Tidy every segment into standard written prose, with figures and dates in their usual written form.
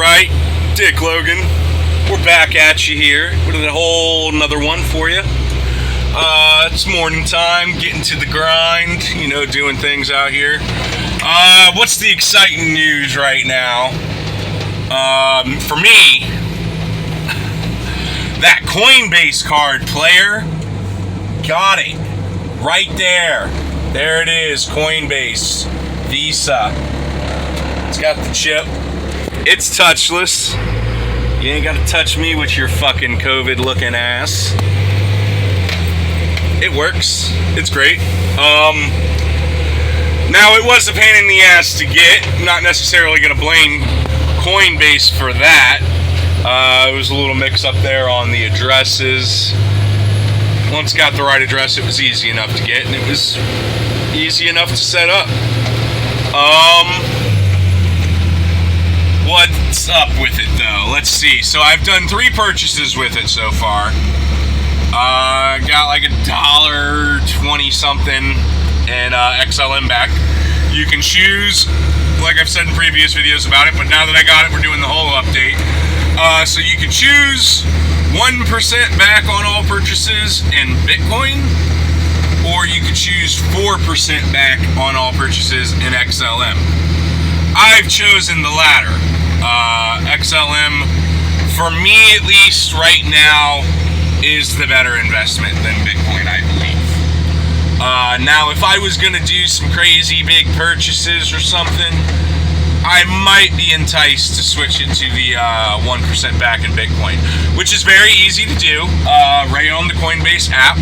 Alright, Dick Logan, we're back at you here with a whole another one for you. It's morning time, getting to the grind, you know, doing things out here. What's the exciting news right now? For me, that Coinbase card player, got it. Right there. There it is, Coinbase Visa. It's got the chip. It's touchless. You ain't got to touch me with your fucking COVID-looking ass. It works. It's great. Now, it was a pain in the ass to get. I'm not necessarily going to blame Coinbase for that. It was a little mix-up there on the addresses. Once got the right address, it was easy enough to get, and it was easy enough to set up. What's up with it, though? Let's see. So I've done 3 purchases with it so far. Got like $1.20 something and XLM back. You can choose, like I've said in previous videos about it, but now that I got it, we're doing the whole update. So you can choose 1% back on all purchases in Bitcoin, or you can choose 4% back on all purchases in XLM. I've chosen the latter. XLM, for me at least right now, is the better investment than Bitcoin, I believe. Now, if I was going to do some crazy big purchases or something, I might be enticed to switch it to the 1% back in Bitcoin, which is very easy to do. Right on the Coinbase app,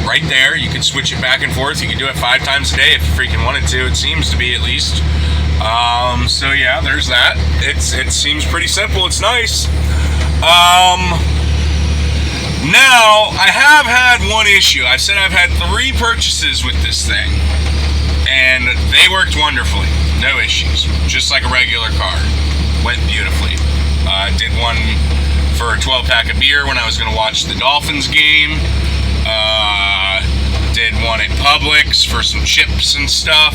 right there, you can switch it back and forth. You can do it 5 times a day if you freaking wanted to. It seems to be, at least. So yeah, there's that. It seems pretty simple. It's nice. Now, I have had one issue. I said I've had 3 purchases with this thing, and they worked wonderfully. No issues. Just like a regular card. Went beautifully. Did one for a 12-pack of beer when I was going to watch the Dolphins game. Did one at Publix for some chips and stuff.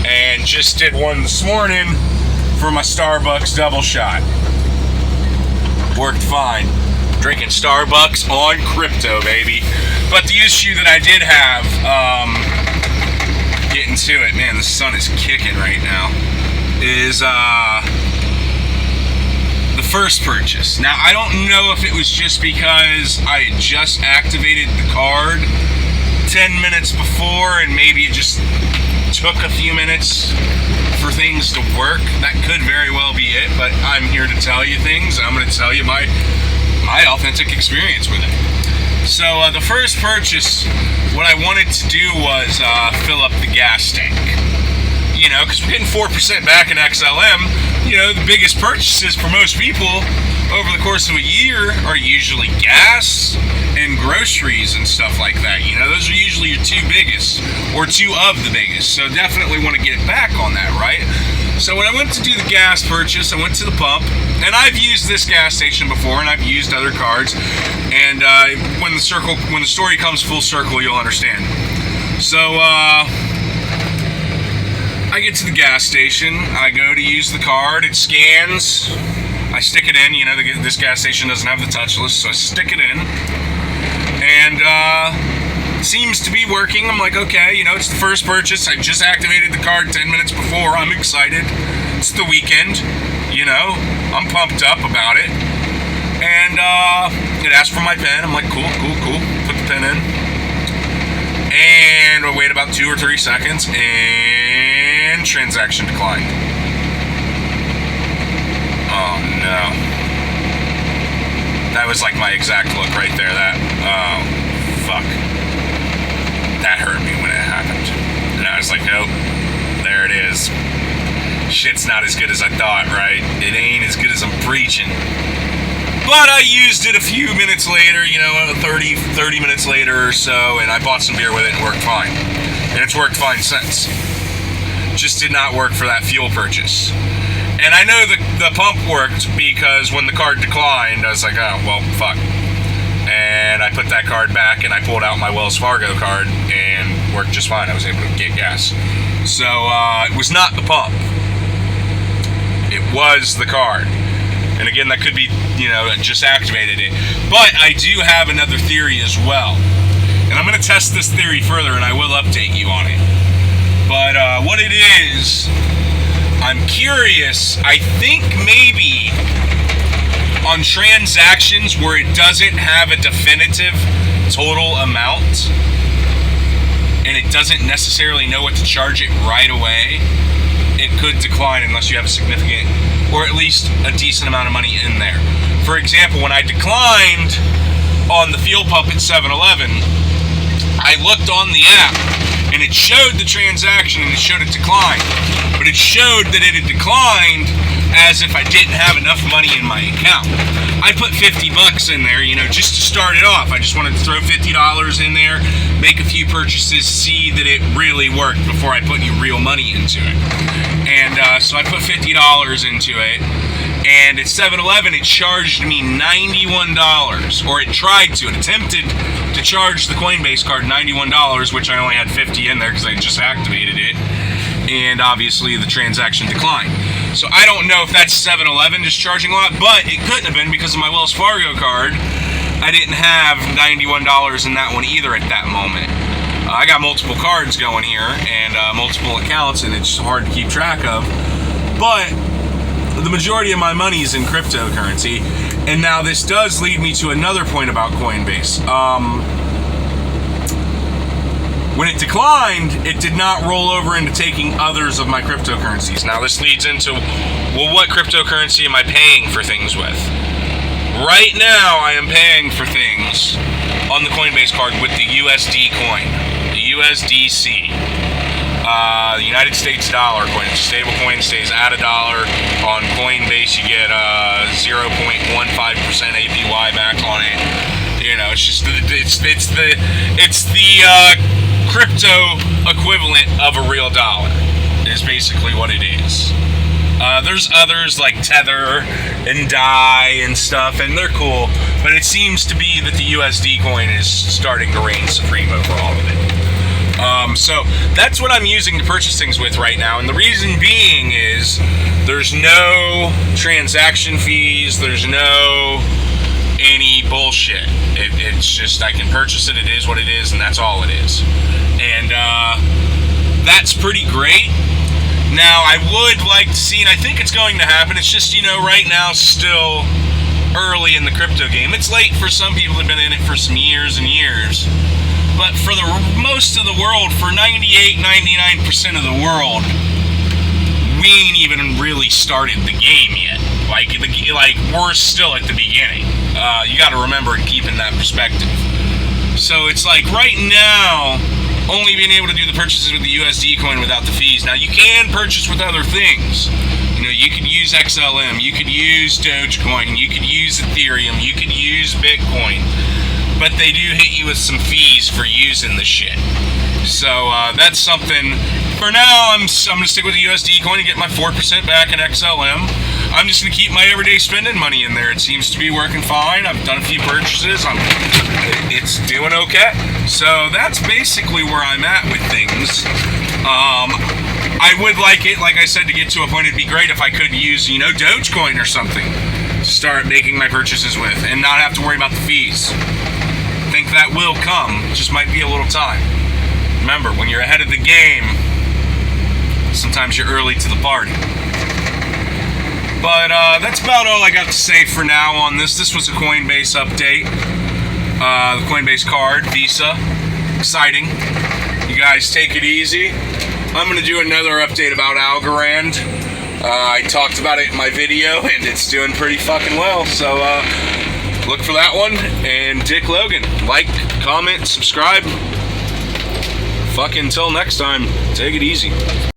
And just did one this morning for my Starbucks double shot. Worked fine. Drinking Starbucks on crypto, baby. But the issue that I did have, getting to it, man, the sun is kicking right now, is the first purchase. Now, I don't know if it was just because I had just activated the card 10 minutes before, and maybe it just took a few minutes for things to work. That could very well be it, but I'm here to tell you things. I'm going to tell you my authentic experience with it. So the first purchase, what I wanted to do was fill up the gas tank. You know, because we're getting 4% back in XLM. You know, the biggest purchases for most people over the course of a year are usually gas and groceries and stuff like that. You know, those are usually your 2 biggest, or 2 of the biggest. So definitely want to get it back on that, right? So when I went to do the gas purchase, I went to the pump, and I've used this gas station before, and I've used other cards. And when the story comes full circle, you'll understand. So I get to the gas station, I go to use the card, it scans, I stick it in. You know, this gas station doesn't have the touchless, so I stick it in, and seems to be working. I'm like, okay, you know, it's the first purchase. I just activated the card 10 minutes before. I'm excited. It's the weekend, you know. I'm pumped up about it. And it asked for my PIN. I'm like, cool. Put the PIN in. And I wait about 2 or 3 seconds, and transaction declined. Oh, no. That was like my exact look right there. Oh, fuck. That hurt me when it happened. And I was like, nope, there it is. Shit's not as good as I thought, right? It ain't as good as I'm preaching. But I used it a few minutes later, you know, 30 minutes later or so, and I bought some beer with it and it worked fine. And it's worked fine since. Just did not work for that fuel purchase. And I know the pump worked because when the card declined, I was like, oh, well, fuck. And I put that card back, and I pulled out my Wells Fargo card, and worked just fine. I was able to get gas. So it was not the pump. It was the card. And again, that could be, just activated it. But I do have another theory as well. And I'm going to test this theory further, and I will update you on it. But what it is, I'm curious. I think maybe on transactions where it doesn't have a definitive total amount, and it doesn't necessarily know what to charge it right away, it could decline unless you have a significant, or at least a decent amount of money in there. For example, when I declined on the fuel pump at 7-Eleven, I looked on the app, and it showed the transaction, and it showed it declined. But it showed that it had declined as if I didn't have enough money in my account. I put $50 in there, just to start it off. I just wanted to throw $50 in there, make a few purchases, see that it really worked before I put any real money into it. And so I put $50 into it. And at 7-Eleven, it charged me $91, or it tried to. It attempted to charge the Coinbase card $91, which I only had $50 in there because I just activated it. And obviously, the transaction declined. So I don't know if that's 7-Eleven just charging a lot, but it couldn't have been because of my Wells Fargo card. I didn't have $91 in that one either at that moment. I got multiple cards going here and multiple accounts, and it's hard to keep track of. But the majority of my money is in cryptocurrency. And now this does lead me to another point about Coinbase. When it declined, it did not roll over into taking others of my cryptocurrencies. Now this leads into, well, what cryptocurrency am I paying for things with? Right now, I am paying for things on the Coinbase card with the USD coin, the USDC. The United States dollar coin. It's a stable coin, stays at $1. On Coinbase, you get 0.15% APY back on it. It's just it's the crypto equivalent of a real dollar. Is basically what it is. There's others like Tether and DAI and stuff, and they're cool. But it seems to be that the USD coin is starting to reign supreme over all of it. So that's what I'm using to purchase things with right now, and the reason being is there's no transaction fees, there's no any bullshit. It's just I can purchase it, it is what it is, and that's all it is. And that's pretty great. Now, I would like to see, and I think it's going to happen, it's just, right now still early in the crypto game. It's late for some people that have been in it for some years and years. But for the most of the world, for 99% of the world, we ain't even really started the game yet. Like we're still at the beginning. You got to remember and keep in that perspective. So it's like right now, only being able to do the purchases with the USD coin without the fees. Now you can purchase with other things. You could use XLM, you could use Dogecoin, you could use Ethereum, you could use Bitcoin. But they do hit you with some fees for using the shit. So that's something. For now, I'm going to stick with the USD coin and get my 4% back in XLM. I'm just going to keep my everyday spending money in there. It seems to be working fine. I've done a few purchases. It's doing okay. So that's basically where I'm at with things. I would like it, like I said, to get to a point. It'd be great if I could use, Dogecoin or something to start making my purchases with and not have to worry about the fees. I think that will come. Just might be a little time. Remember, when you're ahead of the game, sometimes you're early to the party. But that's about all I got to say for now on this. This was a Coinbase update. The Coinbase card, Visa. Exciting. You guys take it easy. I'm going to do another update about Algorand. I talked about it in my video, and it's doing pretty fucking well. So, look for that one. And Dick Logan. Like, comment, subscribe. Fucking until next time. Take it easy.